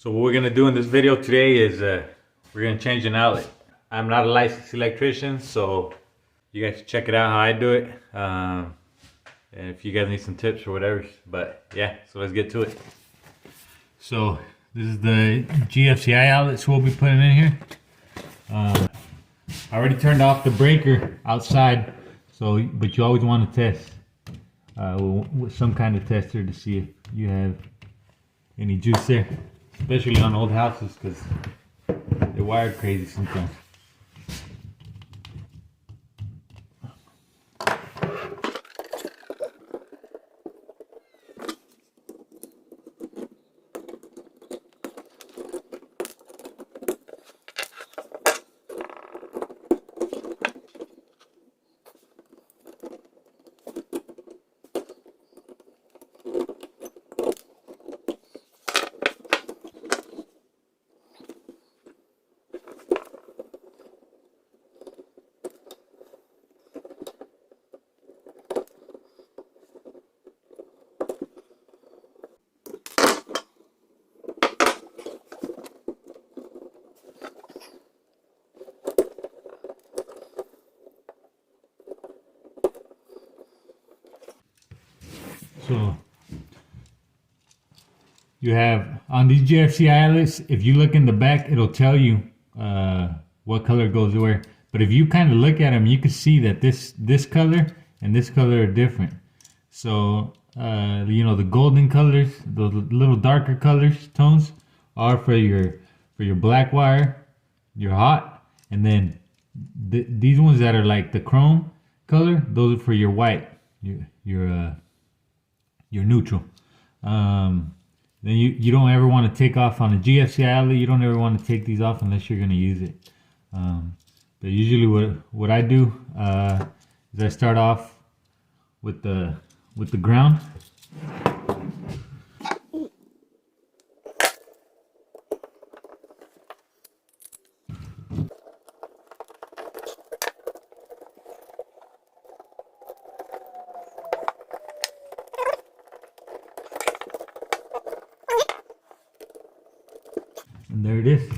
So what we're gonna do in this video today is we're gonna change an outlet. I'm not a licensed electrician, so you guys check it out how I do it. And if you guys need some tips or whatever, but yeah, so let's get to it. So this is the GFCI outlets we'll be putting in here. I already turned off the breaker outside, so but you always want to test with some kind of tester to see if you have any juice there, especially on old houses because they're wired crazy sometimes. So you have on these GFCI outlets, if you look in the back, it'll tell you what color goes where. But if you kind of look at them, you can see that this color and this color are different. So you know, the golden colors, the little darker colors, tones, are for your black wire, your hot, and then these ones that are like the chrome color, those are for your white, your neutral. Then you don't ever want to take off on a GFCI outlet. You don't ever want to take these off unless you're going to use it. But usually what I do is I start off with the ground. And there it is.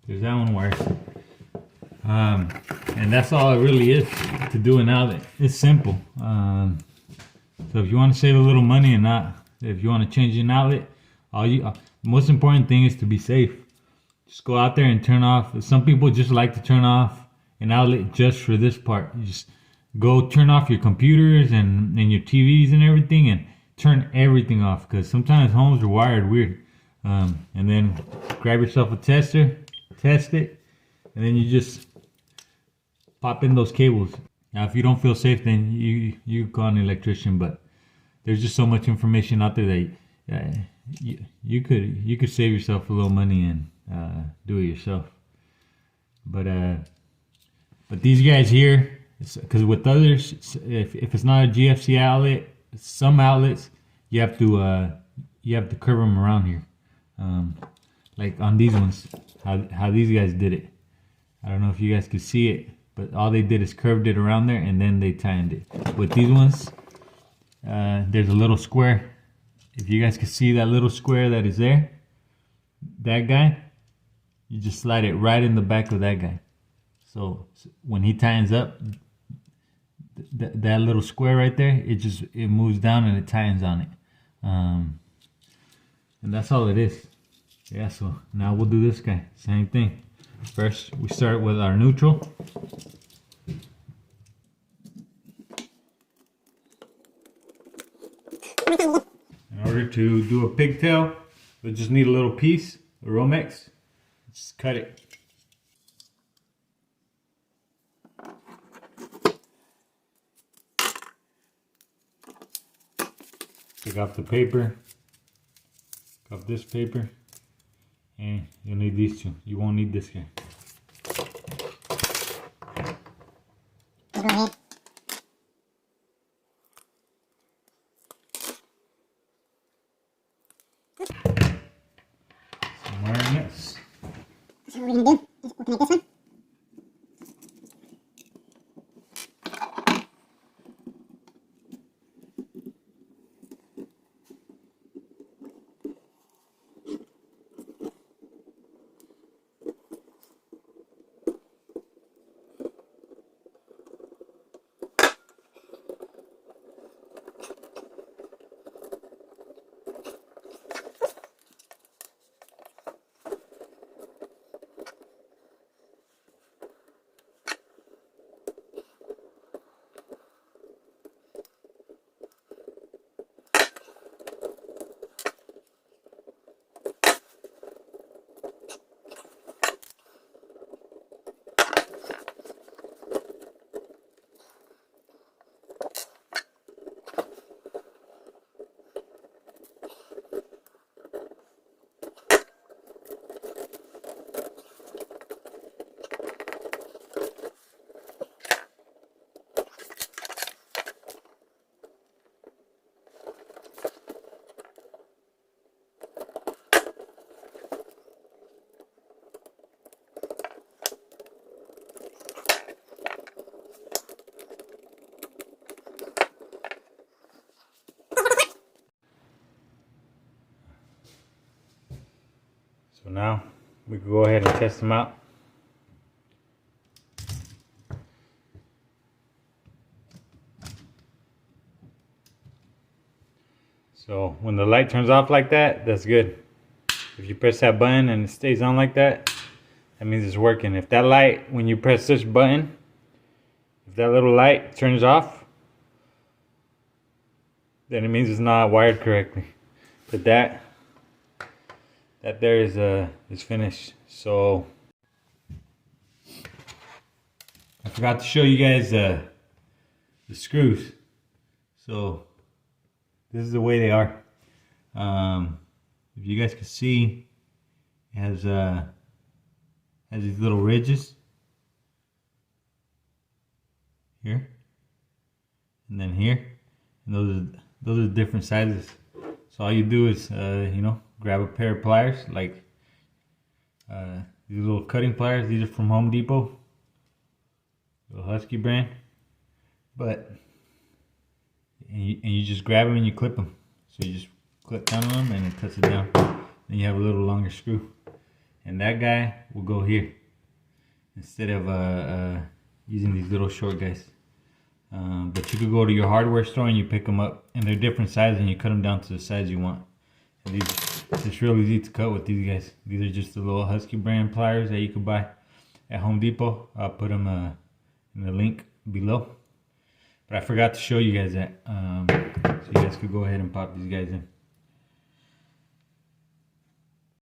There's that one wired. And that's all it really is to do an outlet. It's simple. So if you want to save a little money and if you want to change an outlet, most important thing is to be safe. Just go out there and turn off. Some people just like to turn off an outlet just for this part. You just go turn off your computers and your TVs and everything and turn everything off, because sometimes homes are wired weird. And then grab yourself a tester, test it, and then you just pop in those cables. Now if you don't feel safe, then you call an electrician, but there's just so much information out there that you could save yourself a little money and do it yourself. But these guys here, because with others, if it's not a GFC outlet, some outlets you have to curve them around here. Like on these ones, how these guys did it. I don't know if you guys could see it, but all they did is curved it around there and then they tightened it. With these ones, there's a little square. If you guys can see that little square that is there, that guy, you just slide it right in the back of that guy. So when he tightens up, that little square right there, it moves down and it tightens on it. And that's all it is. Yeah, so now we'll do this guy. Same thing. First, we start with our neutral. In order to do a pigtail, we just need a little piece of Romex. Just cut it. Take off the paper. Take off this paper. And you'll need these two. You won't need this guy. Some wiring nuts. So what we're going to do is we'll connect this one. So now we can go ahead and test them out. So when the light turns off like that, that's good. If you press that button and it stays on like that, that means it's working. If that light, when you press this button, if that little light turns off, then it means it's not wired correctly. But that there is finished. So I forgot to show you guys the screws. So this is the way they are. If you guys can see, it has these little ridges here, and then here, and those are different sizes. So all you do is grab a pair of pliers, like these little cutting pliers. These are from Home Depot, little Husky brand, and you just grab them and you clip them. So you just clip down on them and it cuts it down. Then you have a little longer screw, and that guy will go here instead of using these little short guys. But you could go to your hardware store and you pick them up, and they're different sizes, and you cut them down to the size you want. And it's real easy to cut with these guys. These are just the little Husky brand pliers that you could buy at Home Depot. I'll put them in the link below. But I forgot to show you guys that, so you guys could go ahead and pop these guys in.